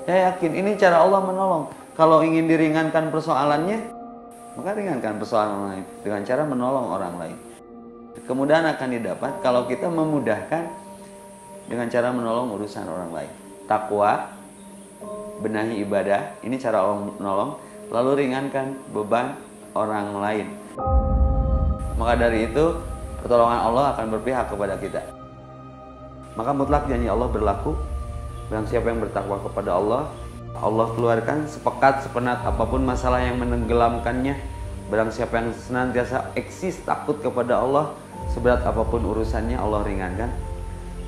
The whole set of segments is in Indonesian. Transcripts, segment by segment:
Saya yakin ini cara Allah menolong. Kalau ingin diringankan persoalannya, maka ringankan persoalan lain dengan cara menolong orang lain. Kemudahan akan didapat kalau kita memudahkan dengan cara menolong urusan orang lain. Takwa, benahi ibadah, ini cara Allah menolong. Lalu ringankan beban orang lain. Maka dari itu, pertolongan Allah akan berpihak kepada kita. Maka mutlak janji Allah berlaku. Dan siapa yang bertakwa kepada Allah, Allah keluarkan sepekat sepenat apapun masalah yang menenggelamkannya. Barang siapa yang senantiasa eksis takut kepada Allah, seberat apapun urusannya Allah ringankan.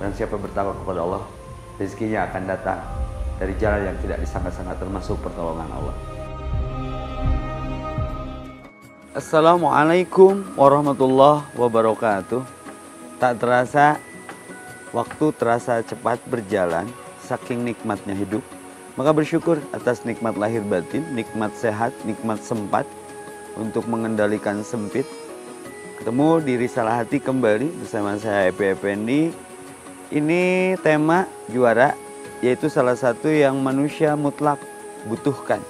Barang siapa bertakwa kepada Allah, rezekinya akan datang dari jalan yang tidak disangka-sangka, termasuk pertolongan Allah. Assalamualaikum warahmatullahi wabarakatuh. Tak terasa, waktu terasa cepat berjalan, saking nikmatnya hidup. Maka bersyukur atas nikmat lahir batin, nikmat sehat, nikmat sempat untuk mengendalikan sempit. Ketemu di Risalah Hati kembali bersama saya Epi Effendi. Ini tema juara, yaitu salah satu yang manusia mutlak butuhkan.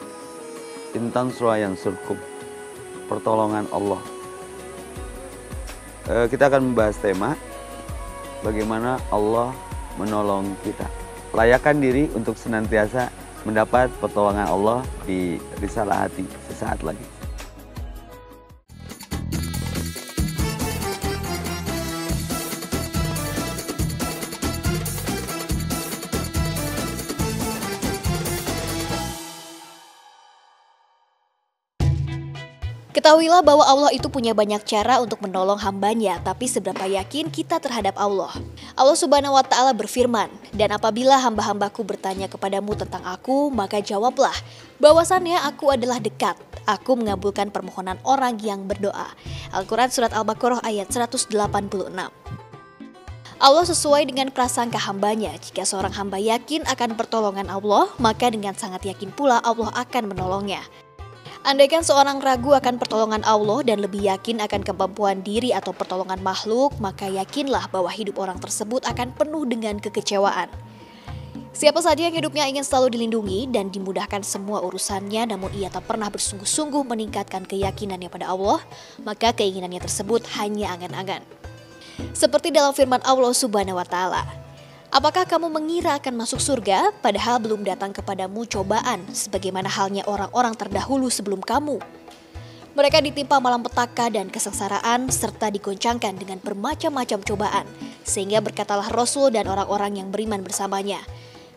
Intan yang surkum, pertolongan Allah. Kita akan membahas tema bagaimana Allah menolong kita. Layakkan diri untuk senantiasa mendapat pertolongan Allah di Risalah Hati sesaat lagi. Ketahuilah bahwa Allah itu punya banyak cara untuk menolong hambanya, tapi seberapa yakin kita terhadap Allah? Allah Subhanahu wa Ta'ala berfirman, "Dan apabila hamba-hambaku bertanya kepadamu tentang aku, maka jawablah, bahwasannya aku adalah dekat. Aku mengabulkan permohonan orang yang berdoa." Al-Quran Surat Al-Baqarah ayat 186. Allah sesuai dengan prasangka hambanya. Jika seorang hamba yakin akan pertolongan Allah, maka dengan sangat yakin pula Allah akan menolongnya. Andaikan seorang ragu akan pertolongan Allah dan lebih yakin akan kemampuan diri atau pertolongan makhluk, maka yakinlah bahwa hidup orang tersebut akan penuh dengan kekecewaan. Siapa saja yang hidupnya ingin selalu dilindungi dan dimudahkan semua urusannya, namun ia tak pernah bersungguh-sungguh meningkatkan keyakinannya pada Allah, maka keinginannya tersebut hanya angan-angan. Seperti dalam firman Allah Subhanahu wa Ta'ala, "Apakah kamu mengira akan masuk surga, padahal belum datang kepadamu cobaan, sebagaimana halnya orang-orang terdahulu sebelum kamu? Mereka ditimpa malapetaka dan kesengsaraan, serta digoncangkan dengan bermacam-macam cobaan, sehingga berkatalah Rasul dan orang-orang yang beriman bersamanya,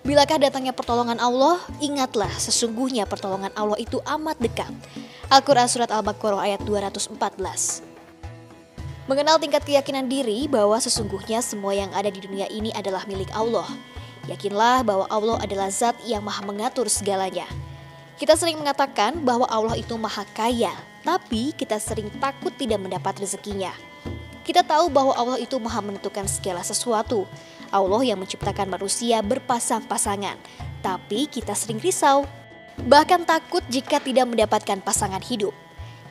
bilakah datangnya pertolongan Allah? Ingatlah, sesungguhnya pertolongan Allah itu amat dekat." Al-Quran Surat Al-Baqarah ayat 214. Mengenal tingkat keyakinan diri bahwa sesungguhnya semua yang ada di dunia ini adalah milik Allah. Yakinlah bahwa Allah adalah zat yang maha mengatur segalanya. Kita sering mengatakan bahwa Allah itu maha kaya, tapi kita sering takut tidak mendapat rezekinya. Kita tahu bahwa Allah itu maha menentukan segala sesuatu. Allah yang menciptakan manusia berpasang-pasangan, tapi kita sering risau, bahkan takut jika tidak mendapatkan pasangan hidup.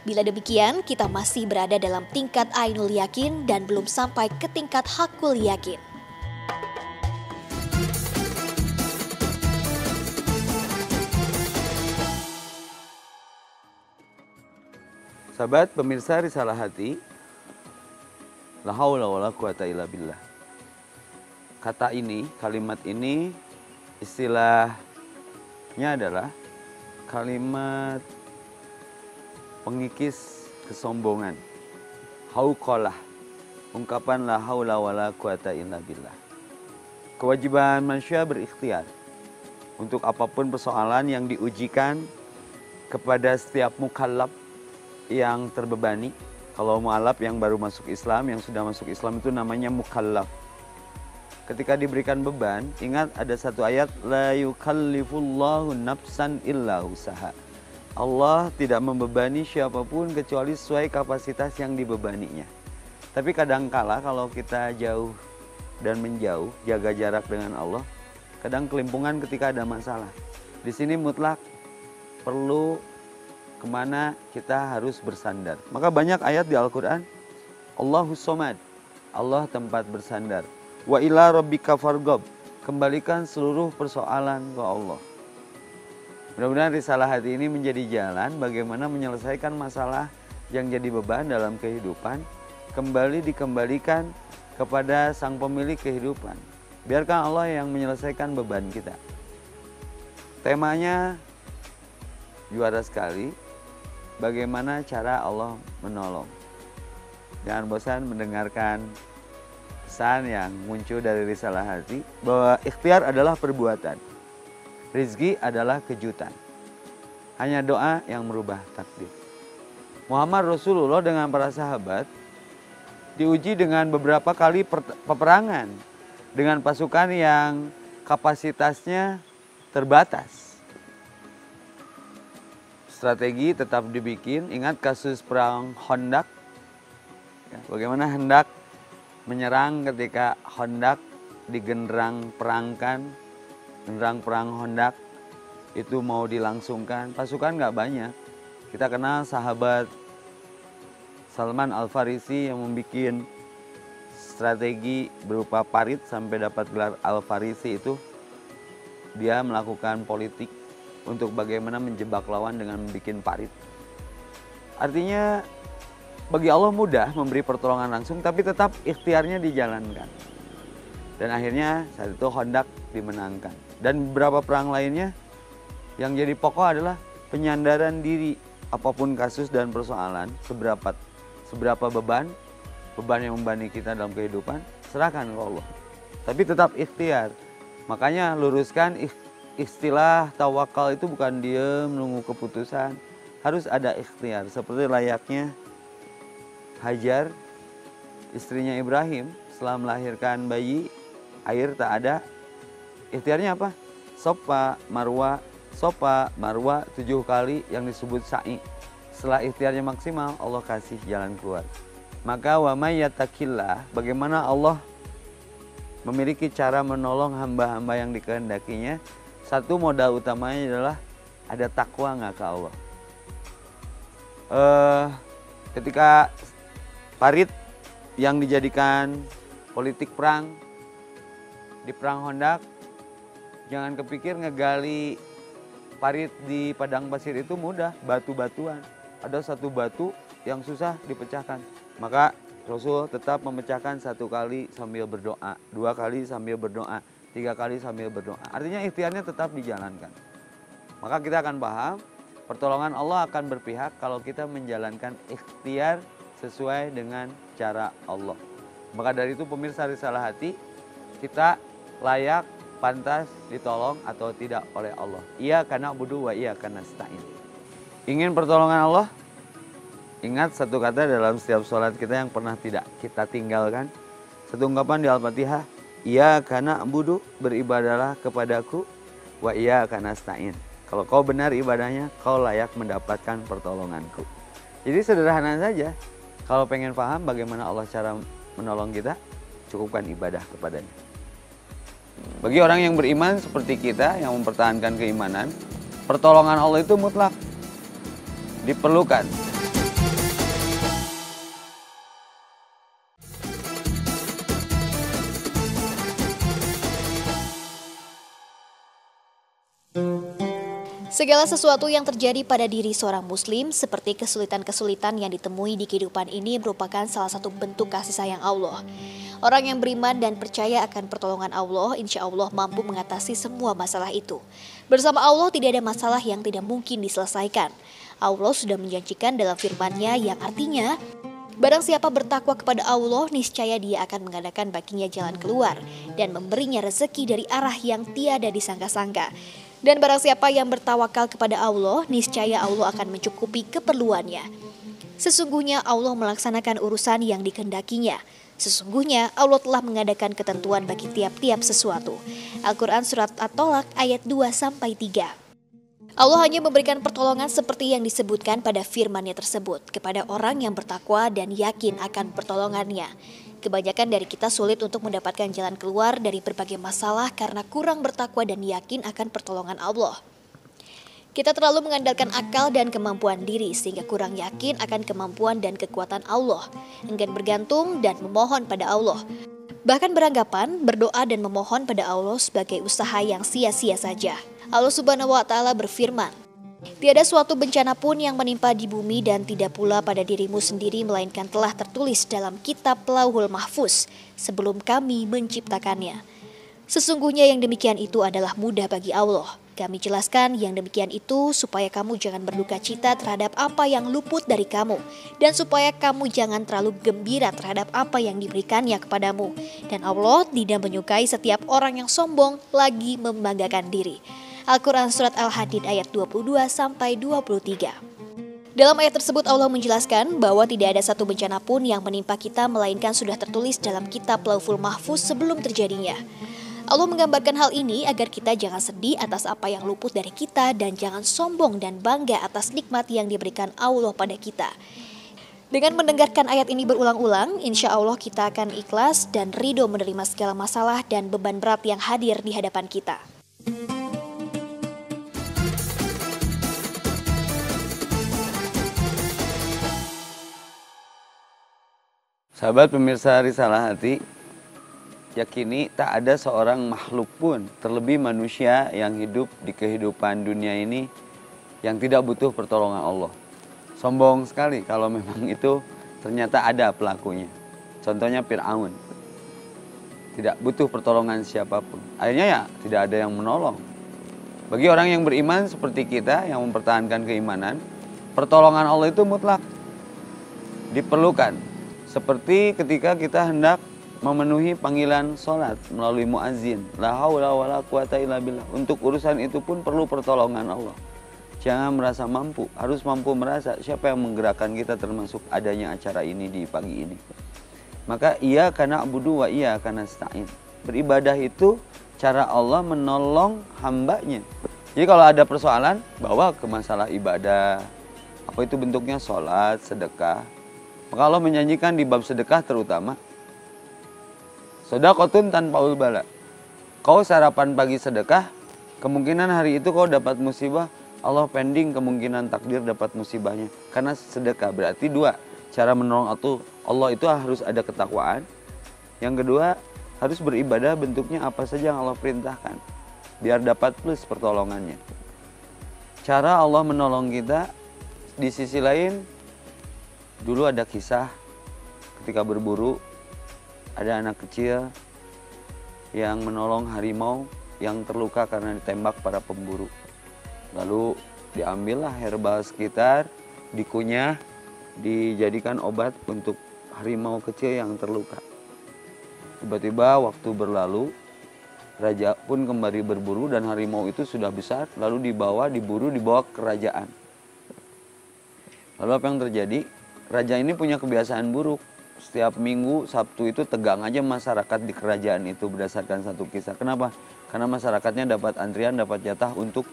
Bila demikian, kita masih berada dalam tingkat ainul yakin dan belum sampai ke tingkat hakul yakin. Sahabat pemirsa Risalah Hati, la haula wala quwata illa billah. Kata ini, kalimat ini, istilahnya adalah kalimat pengikis kesombongan. Hauqalah, ungkapan la haula wala quwata illa billah. Kewajiban manusia berikhtiar untuk apapun persoalan yang diujikan kepada setiap mukallaf yang terbebani. Kalau mu'alaf yang baru masuk Islam, yang sudah masuk Islam itu namanya mukallaf. Ketika diberikan beban, ingat ada satu ayat, la yukallifullahu nafsan illa usaha. Allah tidak membebani siapapun kecuali sesuai kapasitas yang dibebaninya. Tapi kadangkala kalau kita jauh dan menjauh, jaga jarak dengan Allah, kadang kelimpungan ketika ada masalah. Di sini mutlak perlu kemana kita harus bersandar. Maka banyak ayat di Al-Quran, Allahus Somad, Allah tempat bersandar. Wa ila rabbika farghab, kembalikan seluruh persoalan ke Allah. Mudah-mudahan risalah hati ini menjadi jalan bagaimana menyelesaikan masalah yang jadi beban dalam kehidupan, kembali dikembalikan kepada sang pemilik kehidupan. Biarkan Allah yang menyelesaikan beban kita. Temanya juara sekali, bagaimana cara Allah menolong. Jangan bosan mendengarkan pesan yang muncul dari risalah hati, bahwa ikhtiar adalah perbuatan. Rizki adalah kejutan. Hanya doa yang merubah takdir. Muhammad Rasulullah dengan para sahabat diuji dengan beberapa kali peperangan dengan pasukan yang kapasitasnya terbatas. Strategi tetap dibikin. Ingat kasus perang Khandaq. Bagaimana hendak menyerang ketika Khandaq digenderang perangkan. Genderang perang Khandaq itu mau dilangsungkan, pasukan nggak banyak. Kita kenal sahabat Salman Al-Farisi yang membuat strategi berupa parit sampai dapat gelar Al-Farisi itu. Dia melakukan politik untuk bagaimana menjebak lawan dengan membuat parit. Artinya bagi Allah mudah memberi pertolongan langsung, tapi tetap ikhtiarnya dijalankan. Dan akhirnya saat itu Khandaq dimenangkan. Dan beberapa perang lainnya yang jadi pokok adalah penyandaran diri. Apapun kasus dan persoalan, seberapa beban yang membebani kita dalam kehidupan, serahkan ke Allah. Tapi tetap ikhtiar. Makanya luruskan istilah tawakal itu bukan diam menunggu keputusan. Harus ada ikhtiar. Seperti layaknya Hajar, istrinya Ibrahim, setelah melahirkan bayi, air tak ada. Ikhtiarnya apa? Sofa, marwa, 7 kali yang disebut sa'i. Setelah ikhtiarnya maksimal, Allah kasih jalan keluar. Maka wa may yattaqillah, bagaimana Allah memiliki cara menolong hamba-hamba yang dikehendakinya. Satu modal utamanya adalah ada takwa nggak ke Allah. Ketika parit yang dijadikan politik perang di perang Khandaq, jangan kepikir ngegali parit di padang pasir itu mudah, batu-batuan. Ada satu batu yang susah dipecahkan. Maka Rasul tetap memecahkan 1 kali sambil berdoa, 2 kali sambil berdoa, 3 kali sambil berdoa. Artinya ikhtiarnya tetap dijalankan. Maka kita akan paham, pertolongan Allah akan berpihak kalau kita menjalankan ikhtiar sesuai dengan cara Allah. Maka dari itu pemirsa risalah hati, kita layak, pantas ditolong atau tidak oleh Allah. Iyyaka na'budu wa iyyaka nasta'in. Ingin pertolongan Allah? Ingat satu kata dalam setiap sholat kita yang pernah tidak kita tinggalkan. Satu ungkapan di Al-Fatihah. Iyyaka na'budu, beribadalah kepadaku, wa iyyaka nasta'in. Kalau kau benar ibadahnya, kau layak mendapatkan pertolonganku. Jadi sederhana saja. Kalau pengen paham bagaimana Allah cara menolong kita, cukupkan ibadah kepadanya. Bagi orang yang beriman seperti kita yang mempertahankan keimanan, pertolongan Allah itu mutlak diperlukan. Segala sesuatu yang terjadi pada diri seorang muslim seperti kesulitan-kesulitan yang ditemui di kehidupan ini merupakan salah satu bentuk kasih sayang Allah. Orang yang beriman dan percaya akan pertolongan Allah, insya Allah mampu mengatasi semua masalah itu. Bersama Allah tidak ada masalah yang tidak mungkin diselesaikan. Allah sudah menjanjikan dalam firman-Nya yang artinya, barang siapa bertakwa kepada Allah, niscaya Dia akan mengadakan baginya jalan keluar dan memberinya rezeki dari arah yang tiada disangka-sangka. Dan barang siapa yang bertawakal kepada Allah, niscaya Allah akan mencukupi keperluannya. Sesungguhnya Allah melaksanakan urusan yang dikehendakinya. Sesungguhnya Allah telah mengadakan ketentuan bagi tiap-tiap sesuatu. Al-Quran Surat At-Tolak ayat 2-3. Allah hanya memberikan pertolongan seperti yang disebutkan pada firman-Nya tersebut kepada orang yang bertakwa dan yakin akan pertolongannya. Kebanyakan dari kita sulit untuk mendapatkan jalan keluar dari berbagai masalah karena kurang bertakwa dan yakin akan pertolongan Allah. Kita terlalu mengandalkan akal dan kemampuan diri sehingga kurang yakin akan kemampuan dan kekuatan Allah. Enggan bergantung dan memohon pada Allah. Bahkan beranggapan berdoa dan memohon pada Allah sebagai usaha yang sia-sia saja. Allah Subhanahu wa Ta'ala berfirman, "Tiada suatu bencana pun yang menimpa di bumi dan tidak pula pada dirimu sendiri melainkan telah tertulis dalam kitab Lauhul Mahfuz sebelum kami menciptakannya. Sesungguhnya yang demikian itu adalah mudah bagi Allah. Kami jelaskan yang demikian itu supaya kamu jangan berduka cita terhadap apa yang luput dari kamu, dan supaya kamu jangan terlalu gembira terhadap apa yang diberikannya kepadamu. Dan Allah tidak menyukai setiap orang yang sombong lagi membanggakan diri." Al-Quran Surat Al-Hadid ayat 22-23. Dalam ayat tersebut Allah menjelaskan bahwa tidak ada satu bencana pun yang menimpa kita melainkan sudah tertulis dalam kitab Lauhul Mahfuz sebelum terjadinya. Allah menggambarkan hal ini agar kita jangan sedih atas apa yang luput dari kita dan jangan sombong dan bangga atas nikmat yang diberikan Allah pada kita. Dengan mendengarkan ayat ini berulang-ulang, insya Allah kita akan ikhlas dan ridho menerima segala masalah dan beban berat yang hadir di hadapan kita. Sahabat pemirsa Risalah Hati, yakini tak ada seorang makhluk pun, terlebih manusia yang hidup di kehidupan dunia ini, yang tidak butuh pertolongan Allah. Sombong sekali kalau memang itu ternyata ada pelakunya. Contohnya Fir'aun. Tidak butuh pertolongan siapapun. Akhirnya ya tidak ada yang menolong. Bagi orang yang beriman seperti kita, yang mempertahankan keimanan, pertolongan Allah itu mutlak. Diperlukan. Seperti ketika kita hendak memenuhi panggilan sholat melalui muazzin. La haula wala quwata illa billah. Untuk urusan itu pun perlu pertolongan Allah. Jangan merasa mampu, harus mampu merasa siapa yang menggerakkan kita termasuk adanya acara ini di pagi ini. Maka iyyaka na'budu wa iyyaka nasta'in. Beribadah itu cara Allah menolong hambanya. Jadi kalau ada persoalan, bawa ke masalah ibadah. Apa itu bentuknya? Sholat, sedekah. Maka Allah menyanyikan di bab sedekah terutama, sedekahun tanpa ulbala. Kau sarapan pagi sedekah, kemungkinan hari itu kau dapat musibah, Allah pending kemungkinan takdir dapat musibahnya. Karena sedekah berarti dua, cara menolong Allah itu harus ada ketakwaan. Yang kedua, harus beribadah bentuknya apa saja yang Allah perintahkan, biar dapat plus pertolongannya. Cara Allah menolong kita, di sisi lain, dulu ada kisah ketika berburu, ada anak kecil yang menolong harimau yang terluka karena ditembak para pemburu. Lalu diambillah herbal sekitar, dikunyah, dijadikan obat untuk harimau kecil yang terluka. Tiba-tiba waktu berlalu, raja pun kembali berburu dan harimau itu sudah besar, lalu diburu, dibawa ke kerajaan. Lalu apa yang terjadi? Raja ini punya kebiasaan buruk. Setiap minggu, Sabtu itu tegang aja masyarakat di kerajaan itu berdasarkan satu kisah. Kenapa? Karena masyarakatnya dapat antrian, dapat jatah untuk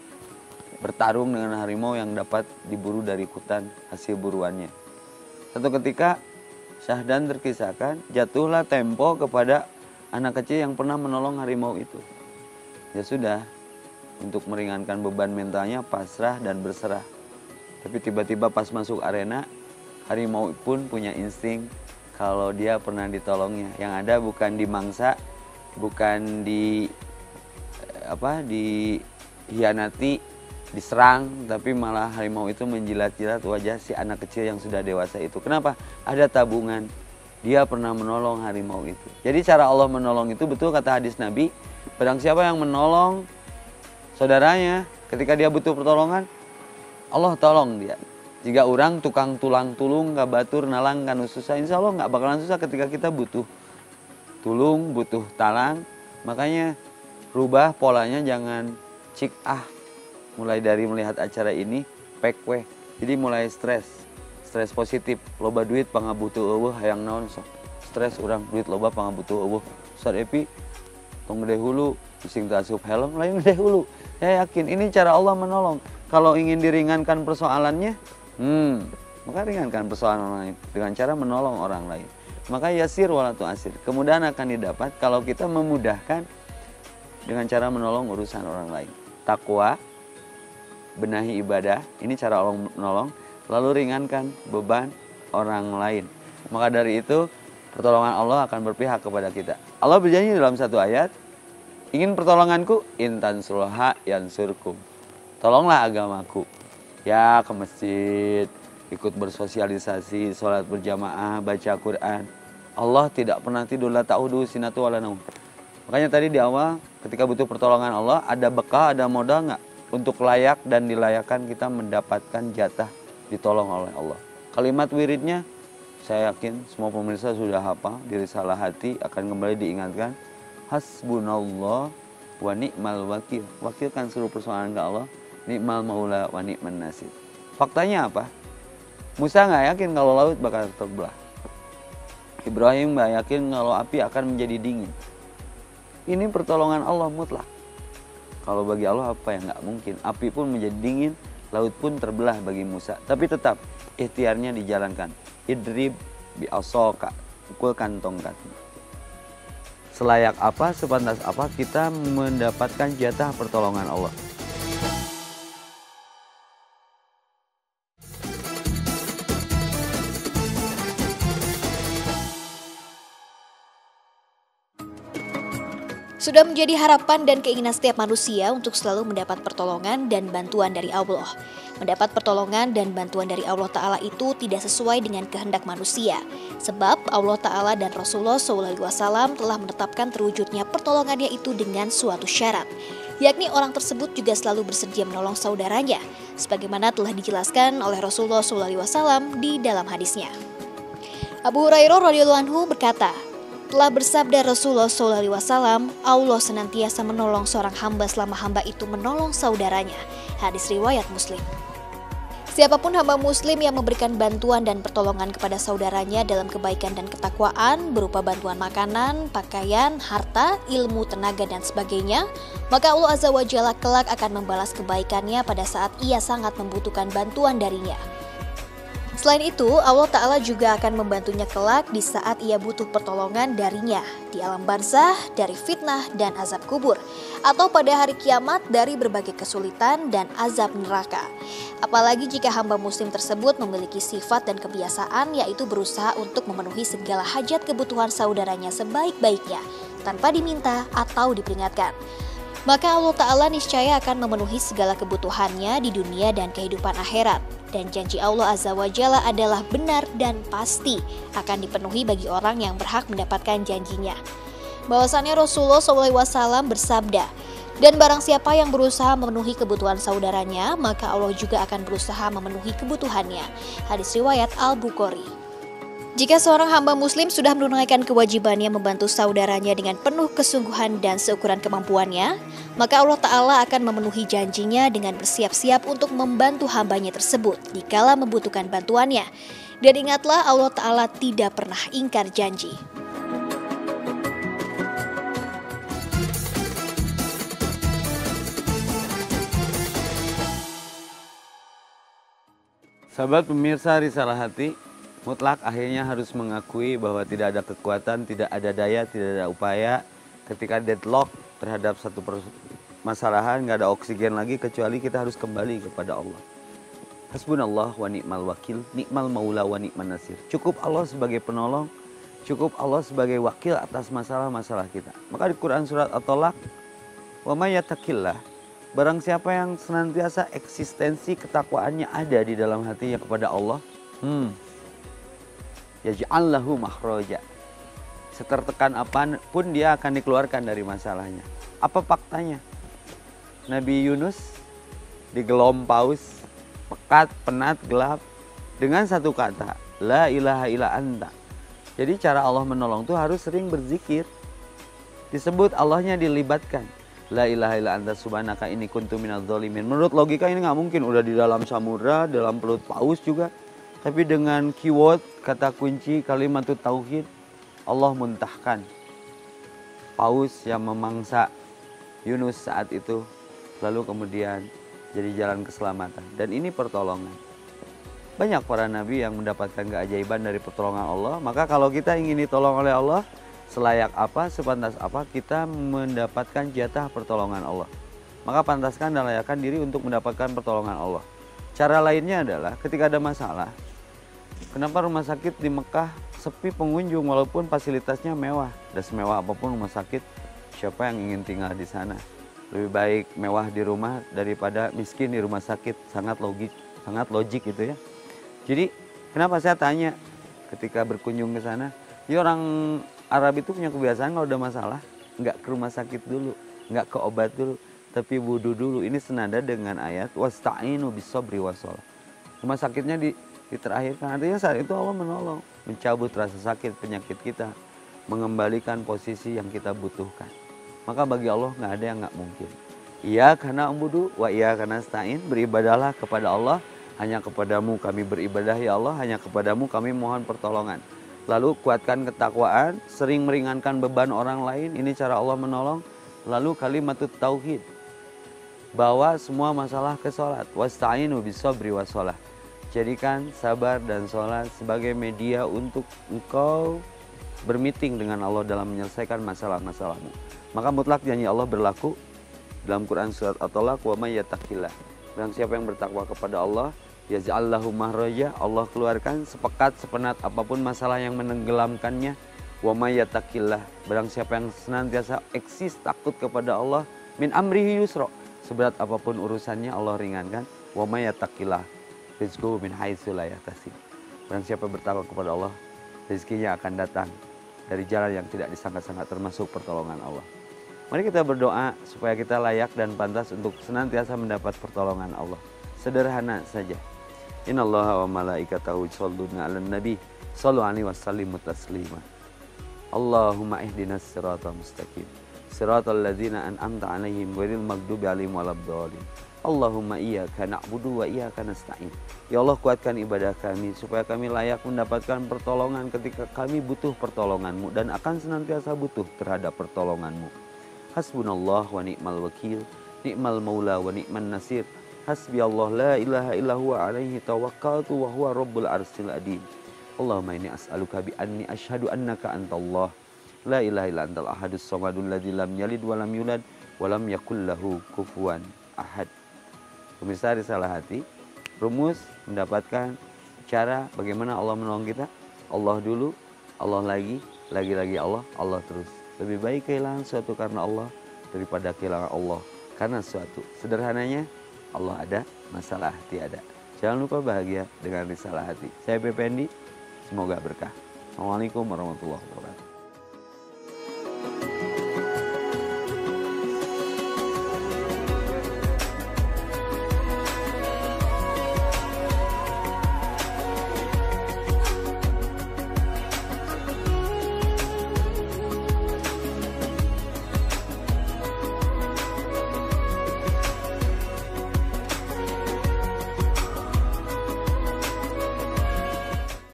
bertarung dengan harimau yang dapat diburu dari hutan hasil buruannya. Satu ketika, Syahdan terkisahkan, jatuhlah tempo kepada anak kecil yang pernah menolong harimau itu. Ya sudah, untuk meringankan beban mentalnya pasrah dan berserah. Tapi tiba-tiba pas masuk arena, harimau pun punya insting kalau dia pernah ditolongnya. Yang ada bukan dimangsa, bukan dihianati, diserang, tapi malah harimau itu menjilat-jilat wajah si anak kecil yang sudah dewasa itu. Kenapa? Ada tabungan. Dia pernah menolong harimau itu. Jadi cara Allah menolong itu betul kata hadis Nabi, barang siapa yang menolong saudaranya ketika dia butuh pertolongan, Allah tolong dia. Jika orang tukang tulang tulung, gak batur nalang kan susah, insya Allah gak bakalan susah ketika kita butuh tulung, butuh talang. Makanya rubah polanya, jangan cik mulai dari melihat acara ini pek weh. Jadi mulai stres positif, loba duit pangabutuh eueuh hayang naon sok. Stres urang duit loba pangabutuh eueuh. Ustaz Epi tong gede hulu, pusing teu asup helm lain gede hulu. Saya yakin ini cara Allah menolong. Kalau ingin diringankan persoalannya, maka ringankan persoalan orang lain dengan cara menolong orang lain. Maka yasir wala tu'asir. Kemudahan akan didapat kalau kita memudahkan dengan cara menolong urusan orang lain. Takwa, benahi ibadah, ini cara Allah menolong. Lalu ringankan beban orang lain. Maka dari itu pertolongan Allah akan berpihak kepada kita. Allah berjanji dalam satu ayat, ingin pertolonganku, intan surha yansurkum. Tolonglah agamaku. Ya, ke masjid, ikut bersosialisasi, sholat berjamaah, baca Quran. Allah tidak pernah tidur, la ta'udu sinatu wala naum. Makanya tadi di awal, ketika butuh pertolongan Allah, ada bekal, ada modal nggak untuk layak dan dilayakkan kita mendapatkan jatah ditolong oleh Allah. Kalimat wiridnya, saya yakin semua pemirsa sudah hafal, di risalah hati akan kembali diingatkan. Hasbunallah wa ni'mal wakil. Wakil kan seluruh persoalan ke Allah. Ni'mal maula wa ni'man nasir. Faktanya apa? Musa nggak yakin kalau laut bakal terbelah. Ibrahim nggak yakin kalau api akan menjadi dingin. Ini pertolongan Allah mutlak. Kalau bagi Allah apa yang nggak mungkin. Api pun menjadi dingin, laut pun terbelah bagi Musa. Tapi tetap ikhtiarnya dijalankan. Idrib bi asoka, pukulkan tongkatmu. Selayak apa, sepantas apa kita mendapatkan jatah pertolongan Allah. Sudah menjadi harapan dan keinginan setiap manusia untuk selalu mendapat pertolongan dan bantuan dari Allah. Mendapat pertolongan dan bantuan dari Allah Ta'ala itu tidak sesuai dengan kehendak manusia. Sebab Allah Ta'ala dan Rasulullah SAW telah menetapkan terwujudnya pertolongannya itu dengan suatu syarat. Yakni orang tersebut juga selalu bersedia menolong saudaranya. Sebagaimana telah dijelaskan oleh Rasulullah SAW di dalam hadisnya. Abu Hurairah radhiyallahu anhu berkata, telah bersabda Rasulullah SAW, Allah senantiasa menolong seorang hamba selama hamba itu menolong saudaranya. Hadis riwayat Muslim. Siapapun hamba Muslim yang memberikan bantuan dan pertolongan kepada saudaranya dalam kebaikan dan ketakwaan berupa bantuan makanan, pakaian, harta, ilmu, tenaga, dan sebagainya, maka Allah Azza wa Jalla kelak akan membalas kebaikannya pada saat ia sangat membutuhkan bantuan darinya. Selain itu, Allah Ta'ala juga akan membantunya kelak di saat ia butuh pertolongan darinya di alam barzah dari fitnah dan azab kubur, atau pada hari kiamat dari berbagai kesulitan dan azab neraka. Apalagi jika hamba muslim tersebut memiliki sifat dan kebiasaan yaitu berusaha untuk memenuhi segala hajat kebutuhan saudaranya sebaik-baiknya tanpa diminta atau diperingatkan. Maka Allah Ta'ala niscaya akan memenuhi segala kebutuhannya di dunia dan kehidupan akhirat. Dan janji Allah Azza wa Jalla adalah benar dan pasti akan dipenuhi bagi orang yang berhak mendapatkan janjinya. Bahwasannya Rasulullah SAW bersabda, dan barang siapa yang berusaha memenuhi kebutuhan saudaranya, maka Allah juga akan berusaha memenuhi kebutuhannya. Hadis riwayat Al-Bukhari. Jika seorang hamba muslim sudah menunaikan kewajibannya membantu saudaranya dengan penuh kesungguhan dan seukuran kemampuannya, maka Allah Ta'ala akan memenuhi janjinya dengan bersiap-siap untuk membantu hambanya tersebut dikala membutuhkan bantuannya. Dan ingatlah, Allah Ta'ala tidak pernah ingkar janji. Sahabat pemirsa Risalah Hati, mutlak akhirnya harus mengakui bahwa tidak ada kekuatan, tidak ada daya, tidak ada upaya ketika deadlock terhadap satu masalahan, nggak ada oksigen lagi kecuali kita harus kembali kepada Allah. Hasbunallah wa ni'mal wakil, ni'mal maula wa ni'man nasir. Cukup Allah sebagai penolong, cukup Allah sebagai wakil atas masalah-masalah kita. Maka di Quran surat At-Tolak, wa may yattaqillah, barang siapa yang senantiasa eksistensi ketakwaannya ada di dalam hatinya kepada Allah, yaj'al lahu makhraja. Setertekan apapun dia akan dikeluarkan dari masalahnya. Apa faktanya? Nabi Yunus digelom paus, pekat, penat, gelap, dengan satu kata, la ilaha illa anta. Jadi cara Allah menolong itu harus sering berzikir. Disebut Allahnya dilibatkan. La ilaha illa anta subhanaka inni kuntu minadz dzalimin. Menurut logika ini nggak mungkin, udah di dalam samudra, dalam perut paus juga. Tapi dengan keyword, kata kunci, kalimat tauhid, Allah muntahkan paus yang memangsa Yunus saat itu, lalu kemudian jadi jalan keselamatan. Dan ini pertolongan. Banyak para nabi yang mendapatkan keajaiban dari pertolongan Allah. Maka kalau kita ingin ditolong oleh Allah, selayak apa, sepantas apa kita mendapatkan jatah pertolongan Allah. Maka pantaskan dan layakkan diri untuk mendapatkan pertolongan Allah. Cara lainnya adalah ketika ada masalah, kenapa rumah sakit di Mekah sepi pengunjung walaupun fasilitasnya mewah. Dan semewah apapun rumah sakit, siapa yang ingin tinggal di sana? Lebih baik mewah di rumah daripada miskin di rumah sakit. Sangat logik gitu ya. Jadi kenapa saya tanya ketika berkunjung ke sana? Ya orang Arab itu punya kebiasaan kalau ada masalah nggak ke rumah sakit dulu, nggak ke obat dulu, tapi wudhu dulu. Ini senada dengan ayat wasta'inu bisobri wassalah. Rumah sakitnya di terakhirkan. Artinya saat itu Allah menolong, mencabut rasa sakit penyakit kita, mengembalikan posisi yang kita butuhkan. Maka bagi Allah nggak ada yang nggak mungkin. Iya karena ambudu wa iya karena stain, beribadahlah kepada Allah, hanya kepadamu kami beribadah ya Allah, hanya kepadamu kami mohon pertolongan. Lalu kuatkan ketakwaan, sering meringankan beban orang lain, ini cara Allah menolong. Lalu kalimatut tauhid, bawa semua masalah ke sholat. Wasta'inu bisobri wassalah. Jadikan sabar dan sholat sebagai media untuk engkau bermeeting dengan Allah dalam menyelesaikan masalah-masalahmu. Maka mutlak janji Allah berlaku dalam Quran surat At-Talaq, wa may yattaqillah. Dan siapa yang bertakwa kepada Allah, yaj'al lahu mahraja, Allah keluarkan sepekat sepenat apapun masalah yang menenggelamkannya. Wa may yattaqillah, barang siapa yang senantiasa eksis takut kepada Allah, min amrihi yusra, seberat apapun urusannya Allah ringankan. Wa may yattaqillah rizquhu min haitsu la yahtasib. Barang siapa bertakwa kepada Allah, rezekinya akan datang dari jalan yang tidak disangka-sangka, termasuk pertolongan Allah. Mari kita berdoa supaya kita layak dan pantas untuk senantiasa mendapat pertolongan Allah. Sederhana saja. Innallaha wa malaikatahu yusholluna 'alan nabi, shallu 'alaihi wasallimu taslima. Allahumma ihdinas siratal mustaqim, siratal ladzina an'amta 'alaihim ghairil maghdubi 'alaihim waladdallin. Allahumma iyyaka na'budu wa iyyaka nasta'in. Ya Allah, kuatkan ibadah kami supaya kami layak mendapatkan pertolongan ketika kami butuh pertolongan-Mu dan akan senantiasa butuh terhadap pertolongan-Mu. Hasbunallah wa ni'mal wakil, ni'mal maula wa ni'man nasir. Hasbi Allah la ilaha illa huwa alaihi tawakkaltu wa huwa rabbul arsyil adim. Allahumma inni as'aluka bi anni asyhadu annaka antallah la ilaha illa antal ahadus samadul ladzi lam yalid wa lam yulad wa lam yakul lahu kufuwan ahad. Pemirsa Risalah Hati, rumus mendapatkan cara bagaimana Allah menolong kita. Allah dulu, Allah lagi Allah, Allah terus. Lebih baik kehilangan sesuatu karena Allah daripada kehilangan Allah karena sesuatu. Sederhananya, Allah ada, masalah tiada. Jangan lupa bahagia dengan Risalah Hati. Saya Pependi, semoga berkah. Assalamualaikum warahmatullahi wabarakatuh.